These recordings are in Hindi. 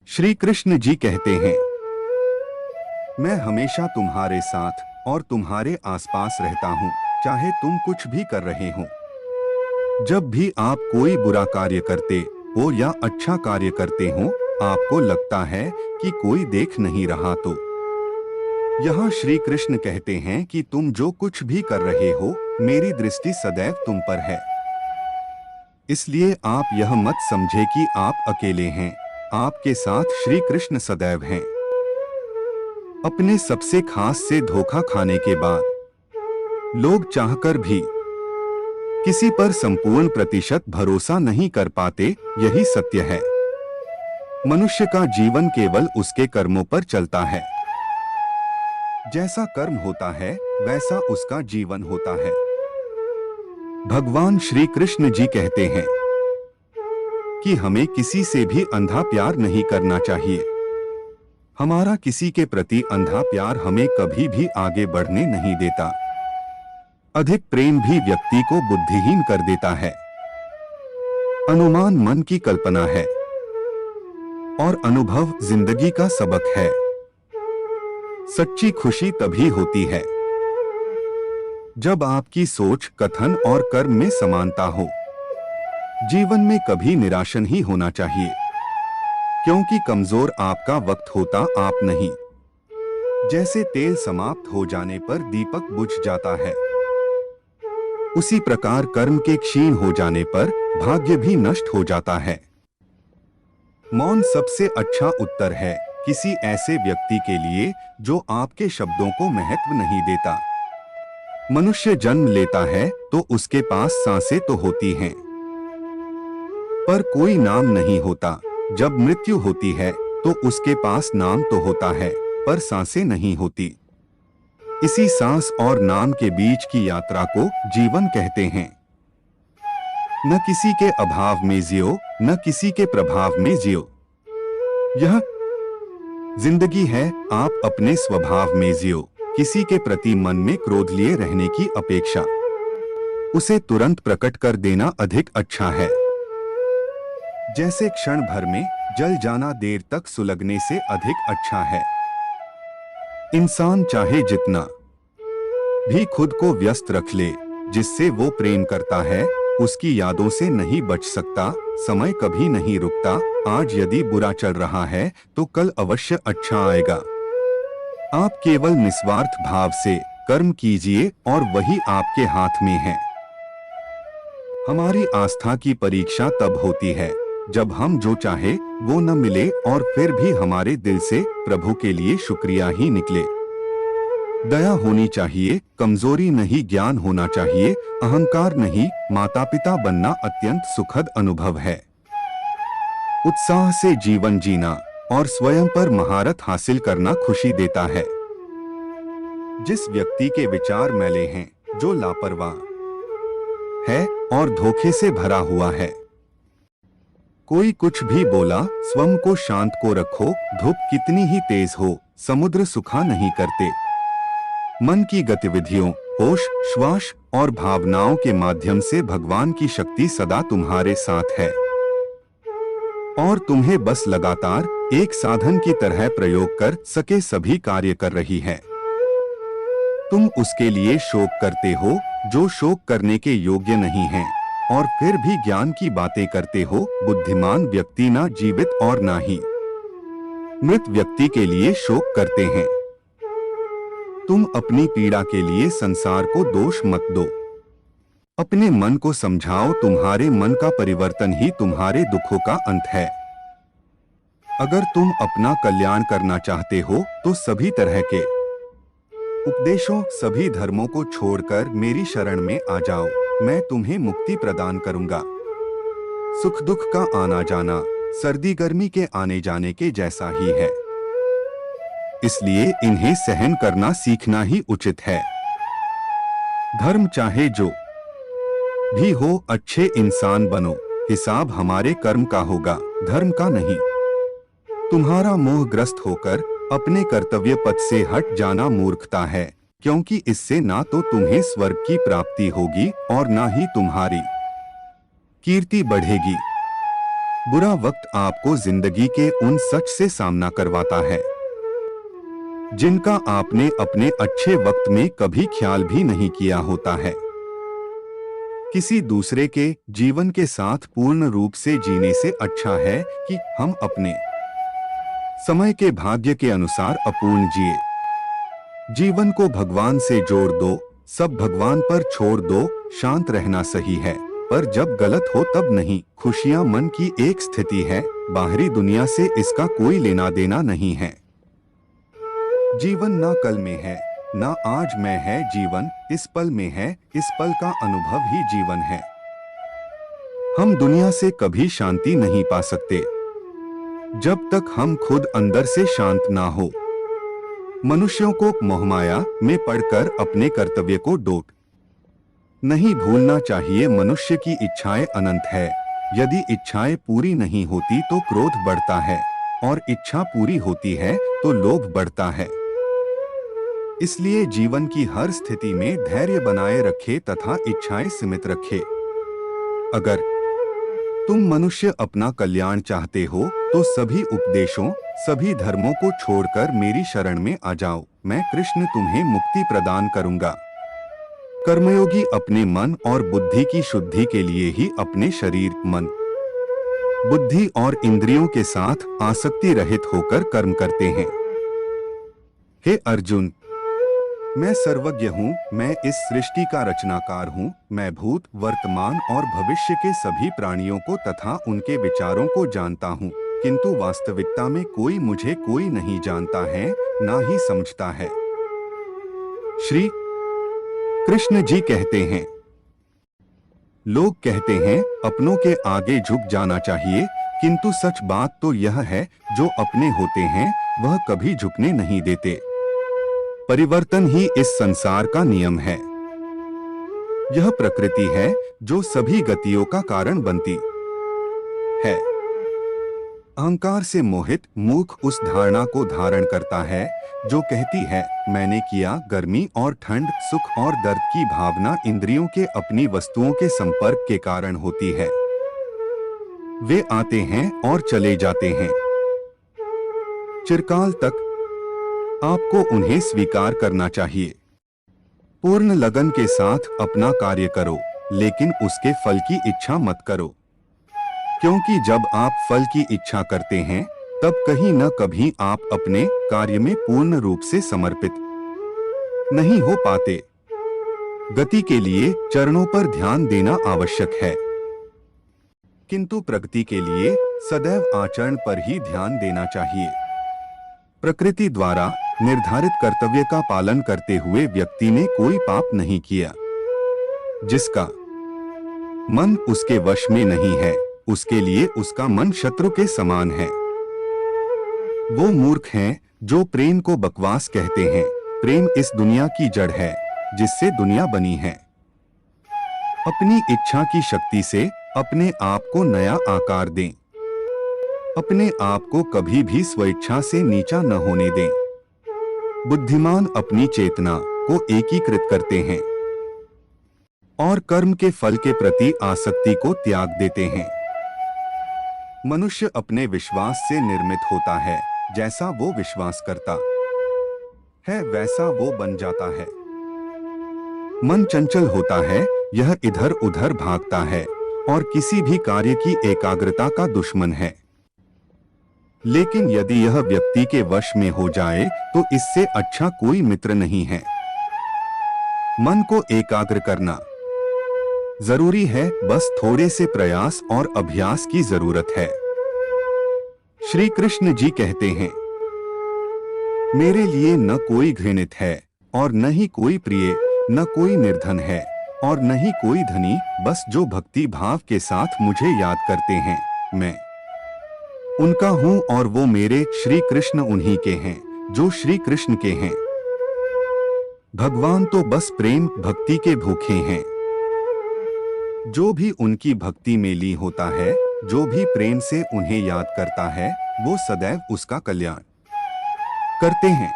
श्री कृष्ण जी कहते हैं, मैं हमेशा तुम्हारे साथ और तुम्हारे आसपास रहता हूँ, चाहे तुम कुछ भी कर रहे हो। जब भी आप कोई बुरा कार्य करते हो या अच्छा कार्य करते हो, आपको लगता है कि कोई देख नहीं रहा तो यहाँ श्री कृष्ण कहते हैं कि तुम जो कुछ भी कर रहे हो, मेरी दृष्टि सदैव तुम पर है। इसलिए आप यह मत समझे कि आप अकेले हैं, आपके साथ श्री कृष्ण सदैव हैं। अपने सबसे खास से धोखा खाने के बाद लोग चाहकर भी किसी पर संपूर्ण प्रतिशत भरोसा नहीं कर पाते, यही सत्य है। मनुष्य का जीवन केवल उसके कर्मों पर चलता है। जैसा कर्म होता है वैसा उसका जीवन होता है। भगवान श्री कृष्ण जी कहते हैं कि हमें किसी से भी अंधा प्यार नहीं करना चाहिए। हमारा किसी के प्रति अंधा प्यार हमें कभी भी आगे बढ़ने नहीं देता। अधिक प्रेम भी व्यक्ति को बुद्धिहीन कर देता है। अनुमान मन की कल्पना है और अनुभव जिंदगी का सबक है। सच्ची खुशी तभी होती है जब आपकी सोच, कथन और कर्म में समानता हो। जीवन में कभी निराश नहीं होना चाहिए, क्योंकि कमजोर आपका वक्त होता, आप नहीं। जैसे तेल समाप्त हो जाने पर दीपक बुझ जाता है, उसी प्रकार कर्म के क्षीण हो जाने पर भाग्य भी नष्ट हो जाता है। मौन सबसे अच्छा उत्तर है किसी ऐसे व्यक्ति के लिए जो आपके शब्दों को महत्व नहीं देता। मनुष्य जन्म लेता है तो उसके पास सांसें तो होती हैं, पर कोई नाम नहीं होता। जब मृत्यु होती है तो उसके पास नाम तो होता है, पर सांसें नहीं होती। इसी सांस और नाम के बीच की यात्रा को जीवन कहते हैं। न किसी के अभाव में जियो, न किसी के प्रभाव में जियो। यह जिंदगी है, आप अपने स्वभाव में जियो। किसी के प्रति मन में क्रोध लिए रहने की अपेक्षा उसे तुरंत प्रकट कर देना अधिक अच्छा है। जैसे क्षण भर में जल जाना देर तक सुलगने से अधिक अच्छा है। इंसान चाहे जितना भी खुद को व्यस्त रख ले, जिससे वो प्रेम करता है उसकी यादों से नहीं बच सकता। समय कभी नहीं रुकता। आज यदि बुरा चल रहा है तो कल अवश्य अच्छा आएगा। आप केवल निस्वार्थ भाव से कर्म कीजिए और वही आपके हाथ में है। हमारी आस्था की परीक्षा तब होती है जब हम जो चाहे वो न मिले और फिर भी हमारे दिल से प्रभु के लिए शुक्रिया ही निकले। दया होनी चाहिए, कमजोरी नहीं, ज्ञान होना चाहिए, अहंकार नहीं। माता पिता बनना अत्यंत सुखद अनुभव है। उत्साह से जीवन जीना और स्वयं पर महारत हासिल करना खुशी देता है। जिस व्यक्ति के विचार मैले हैं, जो लापरवाह है और धोखे से भरा हुआ है, कोई कुछ भी बोला, स्वयं को शांत को रखो। धूप कितनी ही तेज हो, समुद्र सुखा नहीं करते। मन की गतिविधियों, होश, श्वास और भावनाओं के माध्यम से भगवान की शक्ति सदा तुम्हारे साथ है और तुम्हें बस लगातार एक साधन की तरह प्रयोग कर सके सभी कार्य कर रही है। तुम उसके लिए शोक करते हो जो शोक करने के योग्य नहीं है, और फिर भी ज्ञान की बातें करते हो। बुद्धिमान व्यक्ति ना जीवित और ना ही मृत व्यक्ति के लिए शोक करते हैं। तुम अपनी पीड़ा के लिए संसार को दोष मत दो। अपने मन को समझाओ, तुम्हारे मन का परिवर्तन ही तुम्हारे दुखों का अंत है। अगर तुम अपना कल्याण करना चाहते हो तो सभी तरह के उपदेशों, सभी धर्मों को छोड़कर मेरी शरण में आ जाओ। मैं तुम्हें मुक्ति प्रदान करूंगा। सुख दुख का आना जाना सर्दी गर्मी के आने जाने के जैसा ही है, इसलिए इन्हें सहन करना सीखना ही उचित है। धर्म चाहे जो भी हो, अच्छे इंसान बनो। हिसाब हमारे कर्म का होगा, धर्म का नहीं। तुम्हारा मोहग्रस्त होकर अपने कर्तव्य पथ से हट जाना मूर्खता है, क्योंकि इससे ना तो तुम्हें स्वर्ग की प्राप्ति होगी और ना ही तुम्हारी कीर्ति बढ़ेगी। बुरा वक्त आपको जिंदगी के उन सच से सामना करवाता है जिनका आपने अपने अच्छे वक्त में कभी ख्याल भी नहीं किया होता है। किसी दूसरे के जीवन के साथ पूर्ण रूप से जीने से अच्छा है कि हम अपने समय के भाग्य के अनुसार अपूर्ण जिए। जीवन को भगवान से जोड़ दो, सब भगवान पर छोड़ दो, शांत रहना सही है, पर जब गलत हो तब नहीं। खुशियां मन की एक स्थिति है, बाहरी दुनिया से इसका कोई लेना देना नहीं है। जीवन ना कल में है ना आज में है, जीवन इस पल में है, इस पल का अनुभव ही जीवन है। हम दुनिया से कभी शांति नहीं पा सकते जब तक हम खुद अंदर से शांत ना हो। मनुष्यों को मोहमाया में पड़कर अपने कर्तव्य को डोट नहीं भूलना चाहिए। मनुष्य की इच्छाएं अनंत है, यदि इच्छाएं पूरी नहीं होती तो क्रोध बढ़ता है, और इच्छा पूरी होती है तो लोभ बढ़ता है। इसलिए जीवन की हर स्थिति में धैर्य बनाए रखे तथा इच्छाएं सीमित रखे। अगर तुम मनुष्य अपना कल्याण चाहते हो तो सभी उपदेशों, सभी धर्मों को छोड़कर मेरी शरण में आ जाओ। मैं कृष्ण तुम्हें मुक्ति प्रदान करूंगा। कर्मयोगी अपने मन और बुद्धि की शुद्धि के लिए ही अपने शरीर, मन, बुद्धि और इंद्रियों के साथ आसक्ति रहित होकर कर्म करते हैं। हे अर्जुन, मैं सर्वज्ञ हूँ, मैं इस सृष्टि का रचनाकार हूँ। मैं भूत, वर्तमान और भविष्य के सभी प्राणियों को तथा उनके विचारों को जानता हूँ, किंतु वास्तविकता में कोई नहीं जानता है, ना ही समझता है। श्री कृष्ण जी कहते हैं, लोग कहते हैं अपनों के आगे झुक जाना चाहिए, किंतु सच बात तो यह है, जो अपने होते हैं वह कभी झुकने नहीं देते। परिवर्तन ही इस संसार का नियम है। यह प्रकृति है जो सभी गतियों का कारण बनती है। अहंकार से मोहित मूर्ख उस धारणा को धारण करता है जो कहती है मैंने किया। गर्मी और ठंड, सुख और दर्द की भावना इंद्रियों के अपनी वस्तुओं के संपर्क के कारण होती है। वे आते हैं और चले जाते हैं। चिरकाल तक आपको उन्हें स्वीकार करना चाहिए। पूर्ण लगन के साथ अपना कार्य करो, लेकिन उसके फल की इच्छा मत करो, क्योंकि जब आप फल की इच्छा करते हैं तब कहीं न कभी आप अपने कार्य में पूर्ण रूप से समर्पित नहीं हो पाते। गति के लिए चरणों पर ध्यान देना आवश्यक है, किंतु प्रगति के लिए सदैव आचरण पर ही ध्यान देना चाहिए। प्रकृति द्वारा निर्धारित कर्तव्य का पालन करते हुए व्यक्ति ने कोई पाप नहीं किया। जिसका मन उसके वश में नहीं है, उसके लिए उसका मन शत्रु के समान है। वो मूर्ख हैं जो प्रेम को बकवास कहते हैं। प्रेम इस दुनिया की जड़ है जिससे दुनिया बनी है। अपनी इच्छा की शक्ति से अपने आप को नया आकार दें। अपने आप को कभी भी स्वेच्छा से नीचा न होने दें। बुद्धिमान अपनी चेतना को एकीकृत करते हैं और कर्म के फल के प्रति आसक्ति को त्याग देते हैं। मनुष्य अपने विश्वास से निर्मित होता है। जैसा वो विश्वास करता है वैसा वो बन जाता है। मन चंचल होता है, यह इधर उधर भागता है और किसी भी कार्य की एकाग्रता का दुश्मन है। लेकिन यदि यह व्यक्ति के वश में हो जाए तो इससे अच्छा कोई मित्र नहीं है। मन को एकाग्र करना जरूरी है, बस थोड़े से प्रयास और अभ्यास की जरूरत है। श्री कृष्ण जी कहते हैं, मेरे लिए न कोई घृणित है और न ही कोई प्रिय, न कोई निर्धन है और न ही कोई धनी, बस जो भक्ति भाव के साथ मुझे याद करते हैं, मैं उनका हूँ और वो मेरे। श्री कृष्ण उन्हीं के हैं जो श्री कृष्ण के हैं। भगवान तो बस प्रेम भक्ति के भूखे हैं। जो भी उनकी भक्ति में लीन होता है, जो भी प्रेम से उन्हें याद करता है, वो सदैव उसका कल्याण करते हैं।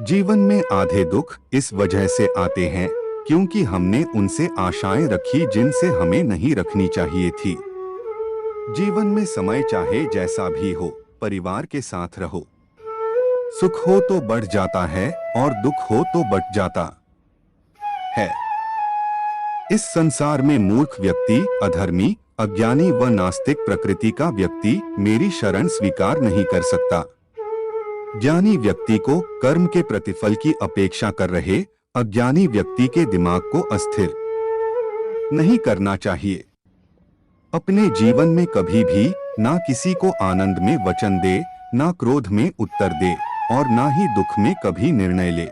जीवन में आधे दुख इस वजह से आते हैं क्योंकि हमने उनसे आशाएं रखी जिनसे हमें नहीं रखनी चाहिए थी। जीवन में समय चाहे जैसा भी हो, परिवार के साथ रहो। सुख हो तो बढ़ जाता है और दुख हो तो बट जाता है। इस संसार में मूर्ख व्यक्ति, अधर्मी, अज्ञानी व नास्तिक प्रकृति का व्यक्ति मेरी शरण स्वीकार नहीं कर सकता। ज्ञानी व्यक्ति को कर्म के प्रतिफल की अपेक्षा कर रहे अज्ञानी व्यक्ति के दिमाग को अस्थिर नहीं करना चाहिए। अपने जीवन में कभी भी ना किसी को आनंद में वचन दे, ना क्रोध में उत्तर दे और ना ही दुख में कभी निर्णय ले।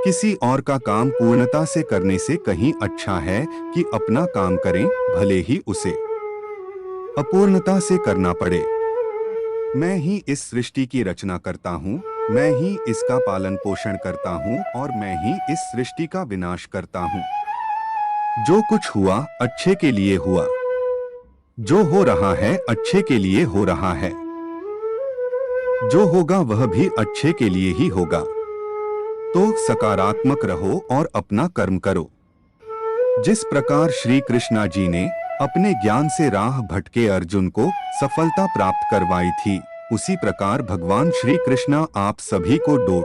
किसी और का काम पूर्णता से करने से कहीं अच्छा है कि अपना काम करें, भले ही उसे अपूर्णता से करना पड़े। मैं ही इस सृष्टि की रचना करता हूँ, मैं ही इसका पालन पोषण करता हूँ और मैं ही इस सृष्टि का विनाश करता हूँ। जो कुछ हुआ अच्छे के लिए हुआ, जो हो रहा है अच्छे के लिए हो रहा है, जो होगा वह भी अच्छे के लिए ही होगा। तो सकारात्मक रहो और अपना कर्म करो। जिस प्रकार श्री कृष्णा जी ने अपने ज्ञान से राह भटके अर्जुन को सफलता प्राप्त करवाई थी, उसी प्रकार भगवान श्री कृष्णा आप सभी को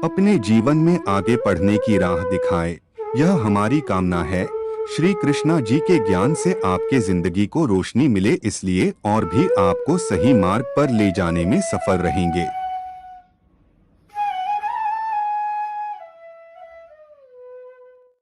अपने जीवन में आगे बढ़ने की राह दिखाए, यह हमारी कामना है। श्री कृष्णा जी के ज्ञान से आपके जिंदगी को रोशनी मिले, इसलिए और भी आपको सही मार्ग पर ले जाने में सफल रहेंगे।